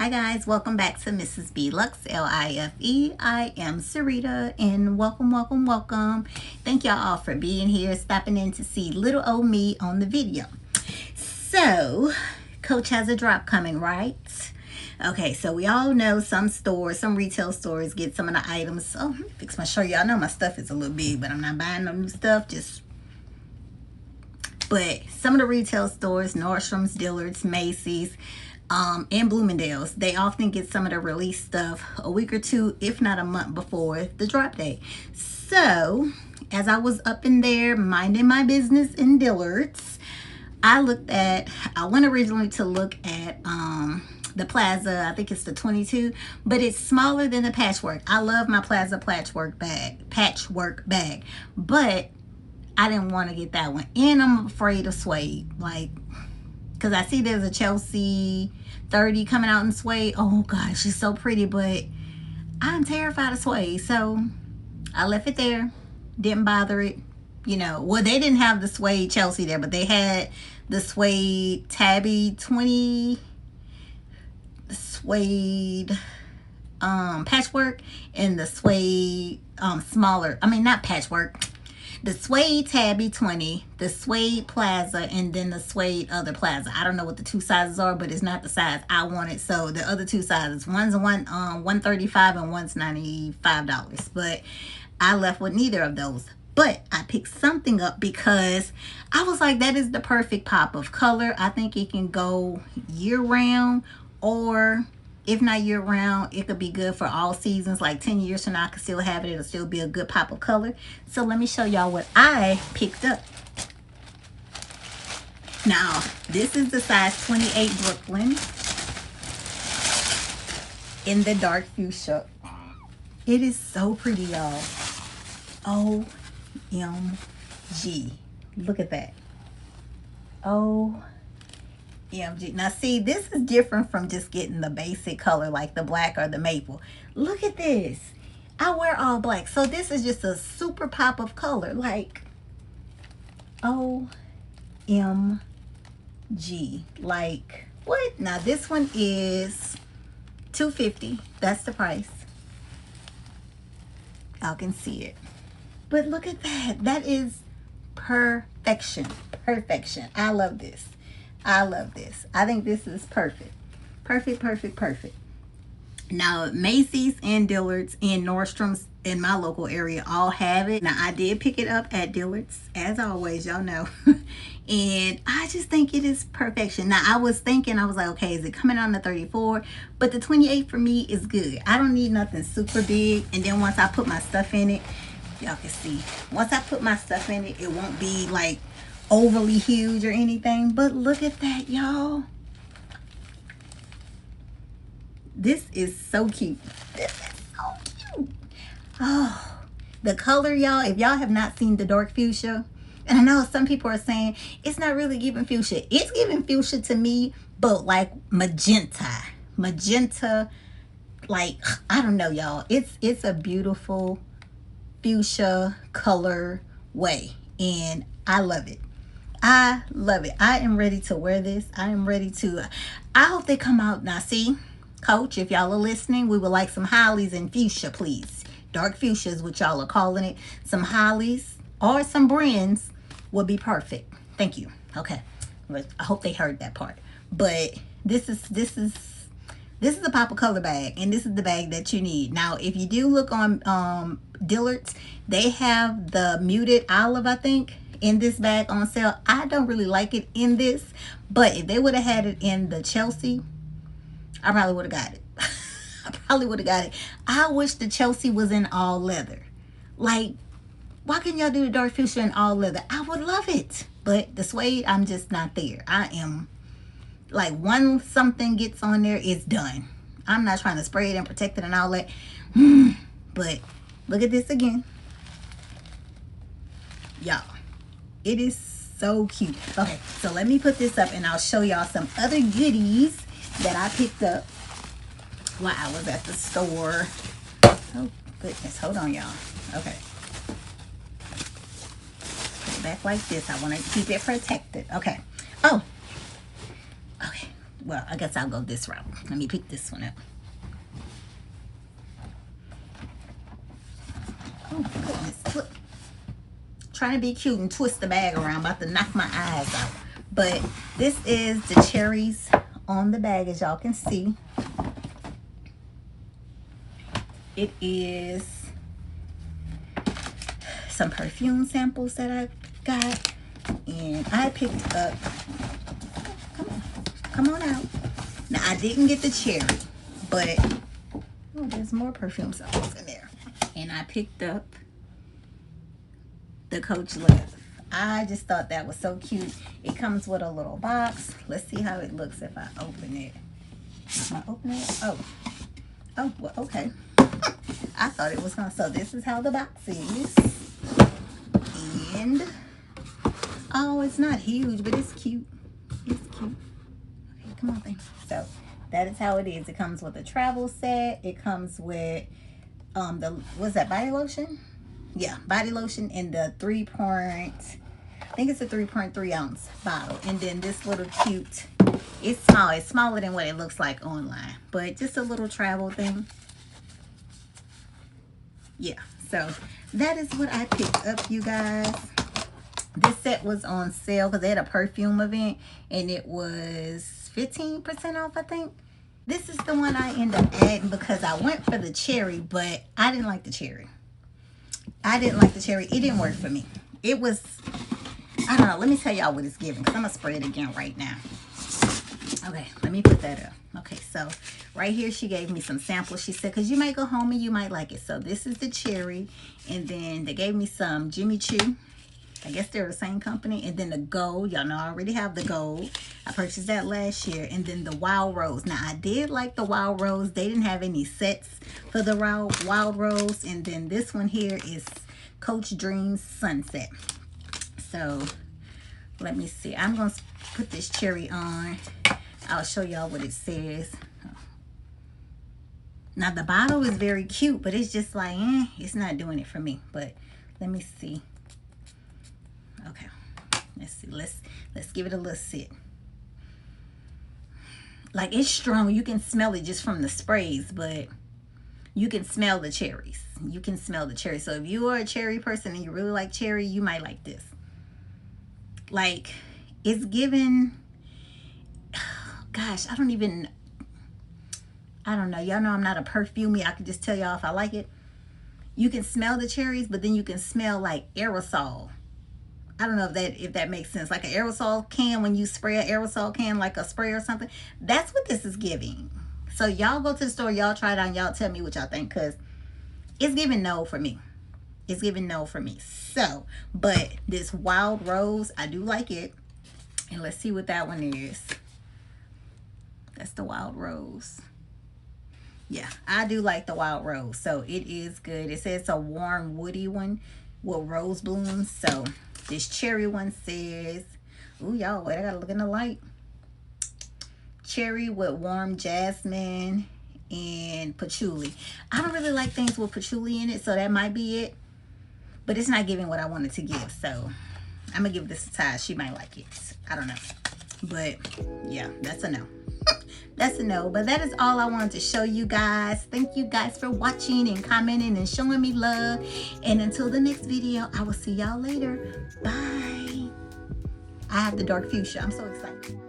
Hi guys, welcome back to Mrs. B Lux Life. I am Sarita and welcome. Thank y'all all for being here, stopping in to see little old me on the video. So, Coach has a drop coming, right? Okay, so we all know some stores, some retail stores get some of the items. So, let me fix my shirt. Y'all know my stuff is a little big, but I'm not buying no new stuff. But some of the retail stores, Nordstrom's, Dillard's, Macy's, and Bloomingdale's, they often get some of the release stuff a week or two, if not a month before the drop date. So, as I was up in there minding my business in Dillard's, I went originally to look at the Plaza. I think it's the 22, but it's smaller than the patchwork. I love my Plaza patchwork bag, but I didn't want to get that one. And I'm afraid of suede. Because I see there's a Chelsea 30 coming out in suede. Oh gosh, she's so pretty, but I'm terrified of suede. So I left it there. Didn't bother it. Well, they didn't have the suede Chelsea there, but they had the suede Tabby 20, suede patchwork, and the suede not patchwork. The suede Tabby 20, the suede Plaza, and then the suede other Plaza. I don't know what the two sizes are, but it's not the size I wanted. So the other two sizes, one's $135 and one's $95. But I left with neither of those. But I picked something up because I was like, that is the perfect pop of color. I think it can go year round, or if not year round, it could be good for all seasons. Like 10 years from now, I could still have it. It'll still be a good pop of color. So let me show y'all what I picked up. Now, this is the size 28 Brooklyn in the dark fuchsia. It is so pretty, y'all. OMG. Look at that. OMG. Now see, this is different from just getting the basic color like the black or the maple. Look at this. I wear all black, so this is just a super pop of color. Like, OMG. Like, what? Now this one is $250. That's the price. Y'all can see it. But look at that. That is perfection. I love this. I think this is perfect. Perfect. Now, Macy's and Dillard's and Nordstrom's in my local area all have it. Now, I did pick it up at Dillard's, as always, y'all know. And I just think it is perfection. Now, I was like, okay, is it coming on the 34? But the 28 for me is good. I don't need nothing super big. And then once I put my stuff in it, y'all can see. Once I put my stuff in it, it won't be like overly huge or anything. But look at that, y'all. This is so cute. Oh, the color, y'all. If y'all have not seen the dark fuchsia, and I know some people are saying it's not really giving fuchsia. It's giving fuchsia to me, but like magenta, like, I don't know, y'all. It's a beautiful fuchsia color way, and I love it. I am ready to wear this. I hope they come out. Now see, Coach, if y'all are listening, we would like some hollies in fuchsia, please. Dark fuchsia is what y'all are calling it. Some hollies or some brands would be perfect. Thank you. Okay, I hope they heard that part. But this is a pop of color bag, and this is the bag that you need. Now, if you do look on Dillard's, they have the muted olive, I think, in this bag on sale. I don't really like it in this, but if they would have had it in the Chelsea, I probably would have got it. I wish the Chelsea was in all leather. Like, why can't y'all do the dark fuchsia in all leather? I would love it. But the suede, I'm just not there. I am like, once something gets on there, it's done. I'm not trying to spray it and protect it and all that. But look at this again. Y'all, it is so cute. Okay, so let me put this up and I'll show y'all some other goodies that I picked up while I was at the store. Oh goodness, hold on, y'all. Okay, put it back like this. I want to keep it protected. Okay. well, I guess I'll go this route. Let me pick this one up. Oh goodness, look. Trying to be cute and twist the bag around, about to knock my eyes out. But this is the cherries on the bag, as y'all can see. It is some perfume samples that I got, and I picked up, come on out. Now I didn't get the cherry, but oh, there's more perfume samples in there. And I picked up the Coach Love. I just thought that was so cute. It comes with a little box. Let's see how it looks if I open it. Am I opening it? Oh, well, okay. I thought it was gonna. So this is how the box is. And oh, it's not huge, but it's cute. It's cute. Okay, come on, baby. So that is how it is. It comes with a travel set. It comes with what's that, body lotion? Yeah, body lotion in the 3.3 ounce bottle. And then this little cute, it's small. It's smaller than what it looks like online, but just a little travel thing. Yeah, so that is what I picked up, you guys. This set was on sale because they had a perfume event, and it was 15% off, I think. This is the one I ended up adding because I went for the cherry, but I didn't like the cherry. I didn't like the cherry. It didn't work for me. It was, I don't know. Let me tell y'all what it's giving, because I'm going to spray it again right now. Okay, let me put that up. Okay, so right here she gave me some samples. She said, because you might go home and you might like it. So this is the cherry. And then they gave me some Jimmy Choo. I guess they're the same company. And then the gold. Y'all know I already have the gold. I purchased that last year. And then the Wild Rose. Now, I did like the Wild Rose. They didn't have any sets for the Wild Rose. And then this one here is Coach Dreams Sunset. So, let me see. I'm going to put this cherry on. I'll show y'all what it says. Now, the bottle is very cute, but it's just like, it's not doing it for me. But let me see. Okay, let's see. Let's give it a little sit. Like, it's strong. You can smell it just from the sprays, but you can smell the cherries. You can smell the cherry. So if you are a cherry person and you really like cherry, you might like this. Like, it's given, gosh, I don't know. Y'all know I'm not a perfumey. I can just tell y'all if I like it. You can smell the cherries, but then you can smell like aerosol. I don't know if that makes sense. Like an aerosol can, when you spray an aerosol can, like a spray or something. That's what this is giving. So y'all go to the store, y'all try it out, and y'all tell me what y'all think, because it's giving no for me. It's giving no for me. So, but this Wild Rose, I do like it. And let's see what that one is. That's the Wild Rose. Yeah, I do like the Wild Rose. So it is good. It says it's a warm, woody one with rose blooms. So this cherry one says, ooh, y'all, wait, I gotta look in the light. Cherry with warm jasmine and patchouli. I don't really like things with patchouli in it, so that might be it. But it's not giving what I wanted to give, so I'm gonna give this a try. She might like it. I don't know. But yeah, that's a no. That's a no. But that is all I wanted to show you guys. Thank you guys for watching and commenting and showing me love. And until the next video, I will see y'all later. Bye. I have the dark fuchsia. I'm so excited.